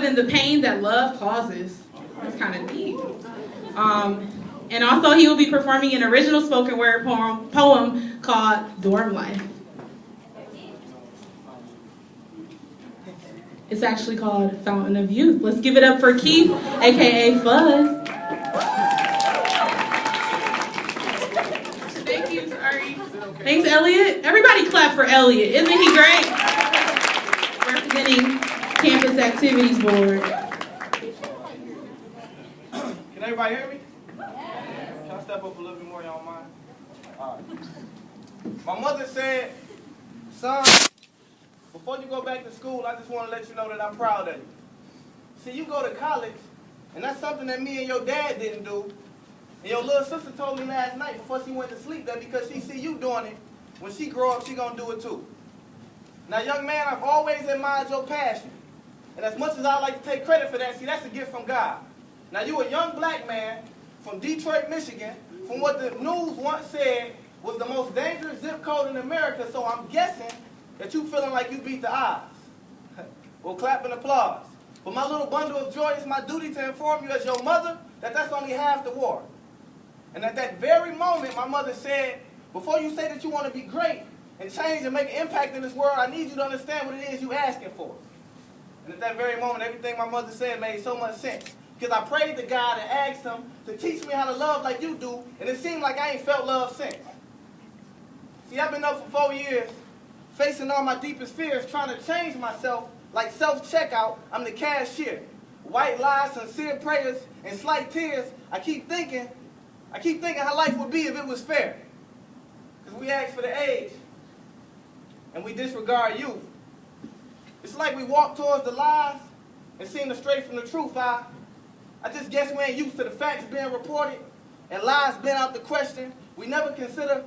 than the pain that love causes. That's kind of deep. And also he will be performing an original spoken word poem called Dorm Life. It's actually called Fountain of Youth. Let's give it up for Keith, aka Fuzz. Thank you, sorry. Thanks, Elliot. Everybody clap for Elliot. Isn't he great? Representing Campus Activities Board. Can everybody hear me? Can I step up a little bit more, y'all mind? All right. My mother said, son, before you go back to school, I just want to let you know that I'm proud of you. See, you go to college, and that's something that me and your dad didn't do. And your little sister told me last night before she went to sleep that because she see you doing it, when she grow up, she gonna do it too. Now, young man, I've always admired your passion. And as much as I like to take credit for that, see, that's a gift from God. Now, you a young black man from Detroit, Michigan, from what the news once said was the most dangerous zip code in America, so I'm guessing that you feeling like you beat the odds. Well, clap and applause. But my little bundle of joy, it's my duty to inform you as your mother that that's only half the war. And at that very moment, my mother said, before you say that you want to be great and change and make an impact in this world, I need you to understand what it is you're asking for. And at that very moment, everything my mother said made so much sense. Because I prayed to God and asked him to teach me how to love like you do, and it seemed like I ain't felt love since. See, I've been up for 4 years, facing all my deepest fears, trying to change myself like self-checkout. I'm the cashier. White lies, sincere prayers, and slight tears. I keep thinking how life would be if it was fair. Because we ask for the age, and we disregard youth. It's like we walk towards the lies and seem to stray from the truth. I just guess we ain't used to the facts being reported and lies being out the question. We never consider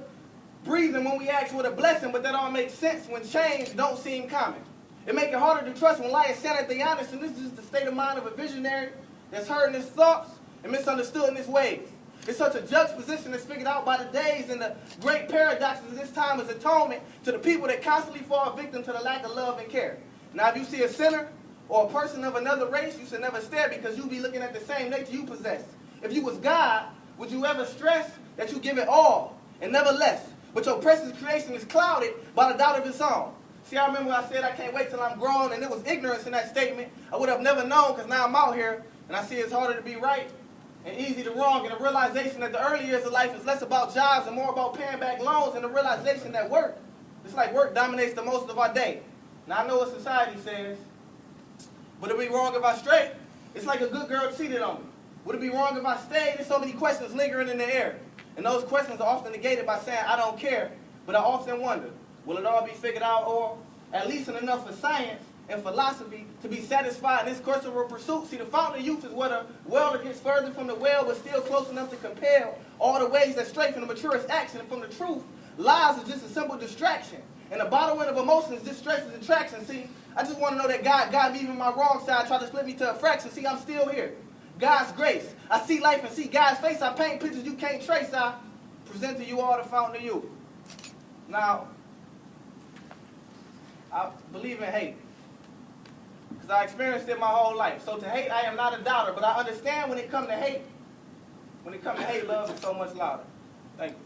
breathing when we ask for the blessing, but that all makes sense when change don't seem common. It makes it harder to trust when liars stand at the honest, and this is just the state of mind of a visionary that's heard in his thoughts and misunderstood in his ways. It's such a juxtaposition that's figured out by the days, and the great paradoxes of this time is atonement to the people that constantly fall victim to the lack of love and care. Now, if you see a sinner or a person of another race, you should never stare because you'll be looking at the same nature you possess. If you was God, would you ever stress that you give it all and never less? But your precious creation is clouded by the doubt of its own. See, I remember when I said I can't wait till I'm grown, and there was ignorance in that statement. I would have never known because now I'm out here, and I see it's harder to be right and easy to wrong, and the realization that the early years of life is less about jobs and more about paying back loans, and the realization that work, it's like work dominates the most of our day. Now, I know what society says, would it be wrong if I strayed? It's like a good girl cheated on me. Would it be wrong if I stayed? There's so many questions lingering in the air. And those questions are often negated by saying, I don't care. But I often wonder, will it all be figured out, or at least enough for science and philosophy to be satisfied in this questionable pursuit? See, the fountain of youth is where the welder gets further from the well, but still close enough to compel all the ways that stray from the maturest action. And from the truth, lies is just a simple distraction. And the bottom end of emotions just stresses attraction. See, I just want to know that God got me even my wrong side, tried to split me to a fraction. See, I'm still here. God's grace. I see life and see God's face. I paint pictures you can't trace. I present to you all the fountain of youth. Now, I believe in hate, because I experienced it my whole life. So to hate, I am not a doubter, but I understand when it comes to hate, love is so much louder. Thank you.